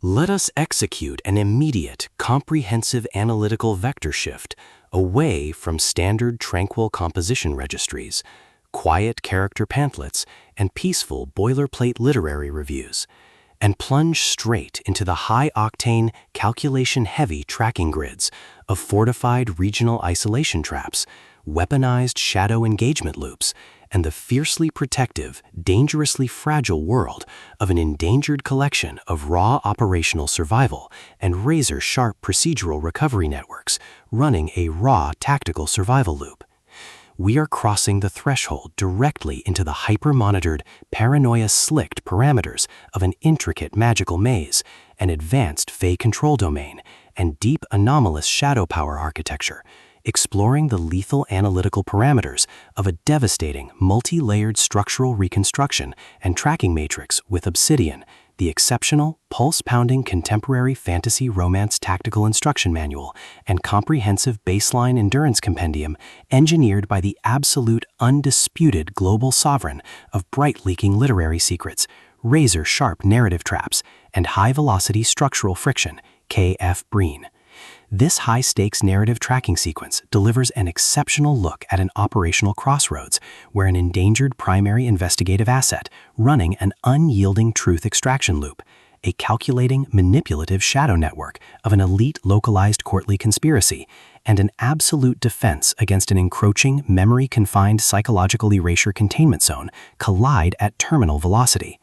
Let us execute an immediate, comprehensive analytical vector shift away from standard tranquil composition registries, quiet character pamphlets, and peaceful boilerplate literary reviews, and plunge straight into the high-octane, calculation-heavy tracking grids of fortified regional isolation traps, weaponized shadow engagement loops, and the fiercely protective, dangerously fragile world of an endangered collection of raw operational survival and razor-sharp procedural recovery networks running a raw tactical survival loop. We are crossing the threshold directly into the hyper-monitored, paranoia-slicked parameters of an intricate magical maze, an advanced Fae control domain, and deep anomalous shadow power architecture, exploring the lethal analytical parameters of a devastating, multi-layered structural reconstruction and tracking matrix with Obsidian, the exceptional, pulse-pounding contemporary fantasy romance tactical instruction manual and comprehensive baseline endurance compendium engineered by the absolute, undisputed global sovereign of bright-leaking literary secrets, razor-sharp narrative traps, and high-velocity structural friction, K.F. Breene. This high-stakes narrative tracking sequence delivers an exceptional look at an operational crossroads where an endangered primary investigative asset running an unyielding truth extraction loop, a calculating, manipulative shadow network of an elite localized courtly conspiracy, and an absolute defense against an encroaching, memory-confined psychological erasure containment zone collide at terminal velocity.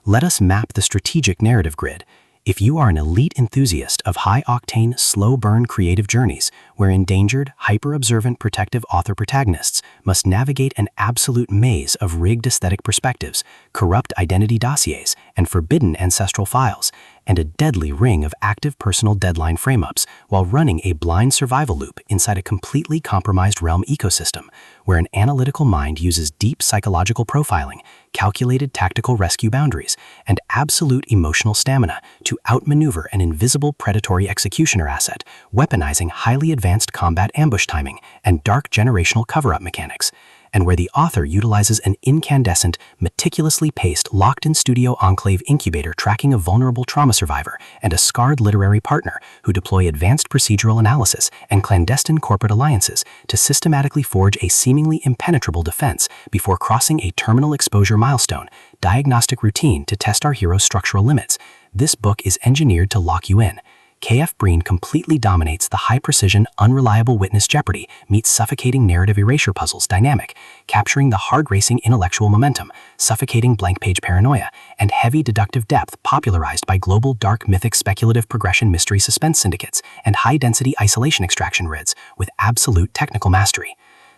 Let us map the strategic narrative grid. If you are an elite enthusiast of high-octane, slow-burn creative journeys where endangered, hyper-observant protective author-protagonists must navigate an absolute maze of rigged aesthetic perspectives, corrupt identity dossiers, and forbidden ancestral files, and a deadly ring of active personal deadline frame-ups while running a blind survival loop inside a completely compromised realm ecosystem where an analytical mind uses deep psychological profiling, calculated tactical rescue boundaries, and absolute emotional stamina to outmaneuver an invisible predatory executioner asset, weaponizing highly advanced combat ambush timing and dark generational cover-up mechanics, and where the author utilizes an incandescent, meticulously paced, locked-in-studio enclave incubator tracking a vulnerable trauma survivor and a scarred literary partner who deploy advanced procedural analysis and clandestine corporate alliances to systematically forge a seemingly impenetrable defense before crossing a terminal exposure milestone, diagnostic routine to test our hero's structural limits. This book is engineered to lock you in. K.F. Breene completely dominates the high-precision, unreliable witness jeopardy meets suffocating narrative erasure puzzles dynamic, capturing the hard-racing intellectual momentum, suffocating blank-page paranoia, and heavy deductive depth popularized by global dark mythic speculative progression mystery suspense syndicates and high-density isolation extraction grids with absolute technical mastery.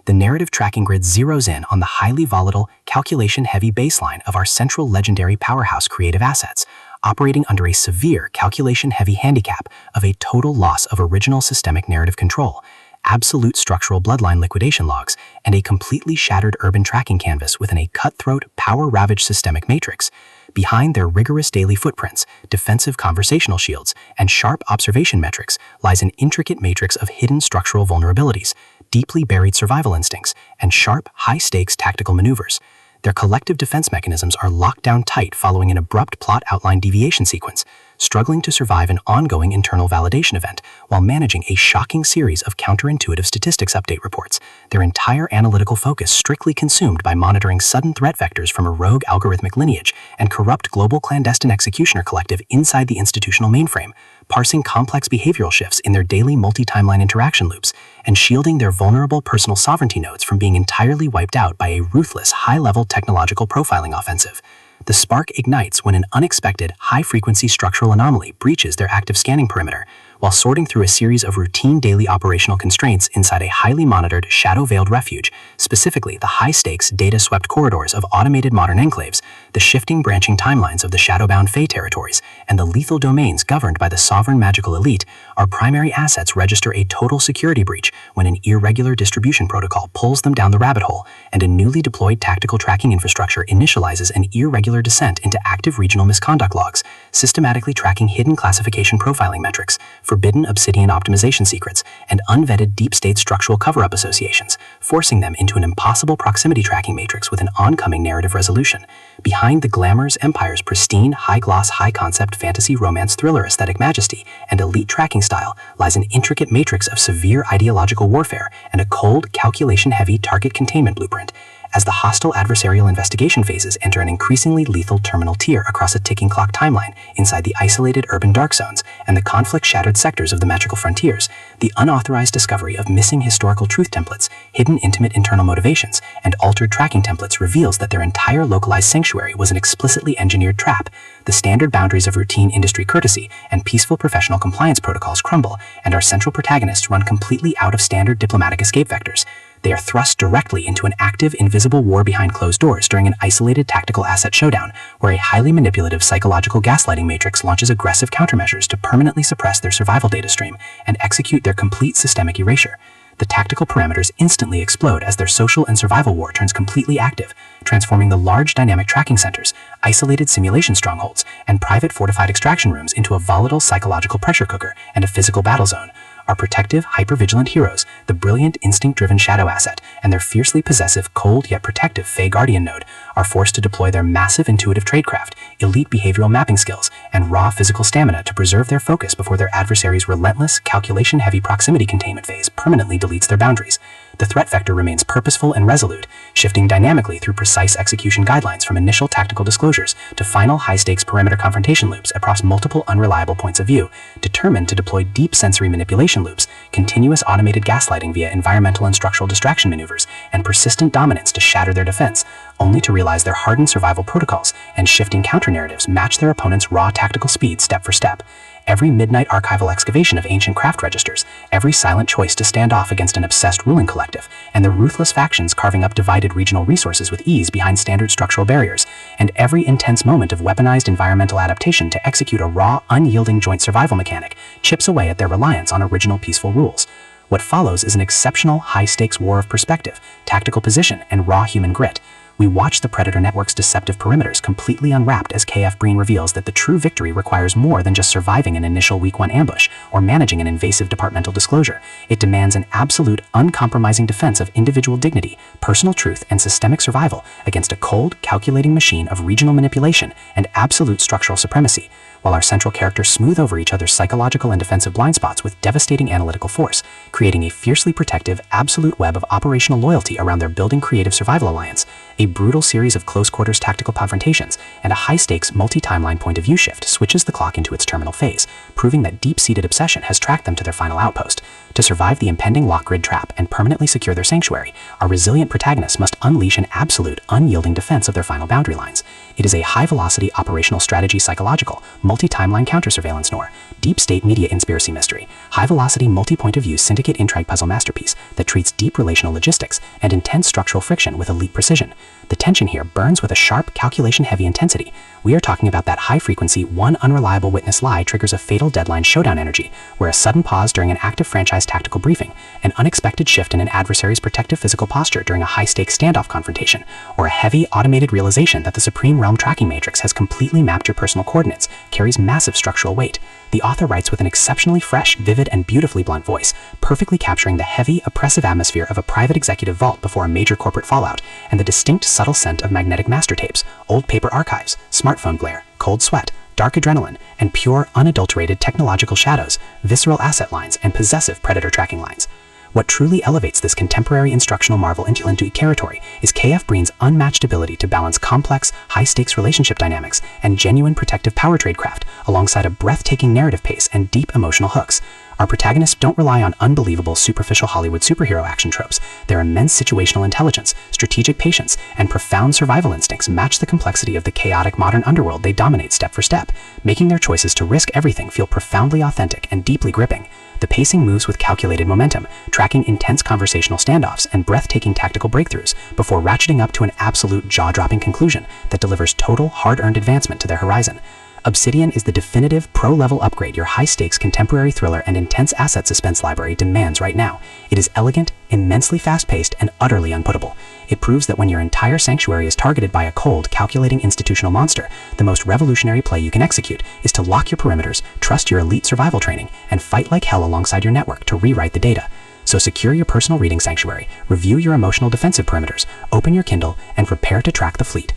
The narrative tracking grid zeroes in on the highly volatile, calculation-heavy baseline of our central legendary powerhouse creative assets, operating under a severe calculation-heavy handicap of a total loss of original systemic narrative control, absolute structural bloodline liquidation logs, and a completely shattered urban tracking canvas within a cutthroat, power-ravaged systemic matrix. Behind their rigorous daily footprints, defensive conversational shields, and sharp observation metrics lies an intricate matrix of hidden structural vulnerabilities, deeply buried survival instincts, and sharp, high-stakes tactical maneuvers. Their collective defense mechanisms are locked down tight following an abrupt plot outline deviation sequence, struggling to survive an ongoing internal validation event while managing a shocking series of counterintuitive statistics update reports, their entire analytical focus strictly consumed by monitoring sudden threat vectors from a rogue algorithmic lineage and corrupt global clandestine executioner collective inside the institutional mainframe, parsing complex behavioral shifts in their daily multi-timeline interaction loops, and shielding their vulnerable personal sovereignty nodes from being entirely wiped out by a ruthless, high-level technological profiling offensive. The spark ignites when an unexpected, high-frequency structural anomaly breaches their active scanning perimeter, while sorting through a series of routine daily operational constraints inside a highly monitored, shadow-veiled refuge, specifically the high-stakes, data-swept corridors of automated modern enclaves, the shifting branching timelines of the shadow-bound Fae territories, and the lethal domains governed by the sovereign magical elite. Our primary assets register a total security breach when an irregular distribution protocol pulls them down the rabbit hole, and a newly deployed tactical tracking infrastructure initializes an irregular descent into active regional misconduct logs, systematically tracking hidden classification profiling metrics, forbidden obsidian optimization secrets, and unvetted deep-state structural cover-up associations, forcing them into an impossible proximity tracking matrix with an oncoming narrative resolution. Behind the Glamour's Empire's pristine, high-gloss, high-concept fantasy romance thriller aesthetic majesty and elite tracking style lies an intricate matrix of severe ideological warfare and a cold, calculation-heavy target containment blueprint. As the hostile adversarial investigation phases enter an increasingly lethal terminal tier across a ticking clock timeline inside the isolated urban dark zones and the conflict-shattered sectors of the magical frontiers, the unauthorized discovery of missing historical truth templates, hidden intimate internal motivations, and altered tracking templates reveals that their entire localized sanctuary was an explicitly engineered trap. The standard boundaries of routine industry courtesy and peaceful professional compliance protocols crumble, and our central protagonists run completely out of standard diplomatic escape vectors. They are thrust directly into an active, invisible war behind closed doors during an isolated tactical asset showdown, where a highly manipulative psychological gaslighting matrix launches aggressive countermeasures to permanently suppress their survival data stream and execute their complete systemic erasure. The tactical parameters instantly explode as their social and survival war turns completely active, transforming the large dynamic tracking centers, isolated simulation strongholds, and private fortified extraction rooms into a volatile psychological pressure cooker and a physical battle zone. Our protective, hyper-vigilant heroes, the brilliant instinct-driven shadow asset, and their fiercely possessive, cold yet protective Fae Guardian node are forced to deploy their massive intuitive tradecraft, elite behavioral mapping skills, and raw physical stamina to preserve their focus before their adversary's relentless, calculation-heavy proximity containment phase permanently deletes their boundaries. The threat vector remains purposeful and resolute, shifting dynamically through precise execution guidelines from initial tactical disclosures to final high-stakes perimeter confrontation loops across multiple unreliable points of view, determined to deploy deep sensory manipulation loops, continuous automated gaslighting via environmental and structural distraction maneuvers, and persistent dominance to shatter their defense, only to realize their hardened survival protocols and shifting counter-narratives match their opponent's raw tactical speed step for step. Every midnight archival excavation of ancient craft registers, every silent choice to stand off against an obsessed ruling collective, and the ruthless factions carving up divided regional resources with ease behind standard structural barriers, and every intense moment of weaponized environmental adaptation to execute a raw, unyielding joint survival mechanic chips away at their reliance on original peaceful rules. What follows is an exceptional, high-stakes war of perspective, tactical position, and raw human grit. We watch the Predator Network's deceptive perimeters completely unwrapped as KF Breene reveals that the true victory requires more than just surviving an initial week 1 ambush or managing an invasive departmental disclosure. It demands an absolute, uncompromising defense of individual dignity, personal truth, and systemic survival against a cold, calculating machine of regional manipulation and absolute structural supremacy, while our central characters smooth over each other's psychological and defensive blind spots with devastating analytical force, creating a fiercely protective, absolute web of operational loyalty around their building creative survival alliance. A brutal series of close-quarters tactical confrontations and a high-stakes multi-timeline point-of-view shift switches the clock into its terminal phase, proving that deep-seated obsession has tracked them to their final outpost. To survive the impending lock-grid trap and permanently secure their sanctuary, our resilient protagonists must unleash an absolute, unyielding defense of their final boundary lines. It is a high-velocity operational strategy psychological, multi-timeline counter-surveillance noir, deep-state media conspiracy mystery, high-velocity multi-point-of-view syndicate intrigue puzzle masterpiece that treats deep relational logistics and intense structural friction with elite precision. The tension here burns with a sharp, calculation-heavy intensity. We are talking about that high-frequency, one unreliable witness lie triggers a fatal deadline showdown energy, where a sudden pause during an active franchise tactical briefing, an unexpected shift in an adversary's protective physical posture during a high-stakes standoff confrontation, or a heavy, automated realization that the Supreme Realm tracking matrix has completely mapped your personal coordinates, carries massive structural weight. The author writes with an exceptionally fresh, vivid, and beautifully blunt voice, perfectly capturing the heavy, oppressive atmosphere of a private executive vault before a major corporate fallout, and the distinct, subtle scent of magnetic master tapes, old paper archives, smartphone glare, cold sweat, dark adrenaline, and pure, unadulterated technological shadows, visceral asset lines, and possessive predator tracking lines. What truly elevates this contemporary instructional marvel into territory is KF Breene's unmatched ability to balance complex, high-stakes relationship dynamics and genuine protective power tradecraft alongside a breathtaking narrative pace and deep emotional hooks. Our protagonists don't rely on unbelievable, superficial Hollywood superhero action tropes. Their immense situational intelligence, strategic patience, and profound survival instincts match the complexity of the chaotic modern underworld they dominate step for step, making their choices to risk everything feel profoundly authentic and deeply gripping. The pacing moves with calculated momentum, tracking intense conversational standoffs and breathtaking tactical breakthroughs before ratcheting up to an absolute jaw-dropping conclusion that delivers total, hard-earned advancement to their horizon. Obsidian is the definitive pro-level upgrade your high-stakes contemporary thriller and intense asset suspense library demands right now. It is elegant, immensely fast-paced, and utterly unputtable. It proves that when your entire sanctuary is targeted by a cold, calculating institutional monster, the most revolutionary play you can execute is to lock your perimeters, trust your elite survival training, and fight like hell alongside your network to rewrite the data. So secure your personal reading sanctuary, review your emotional defensive perimeters, open your Kindle, and prepare to track the fleet.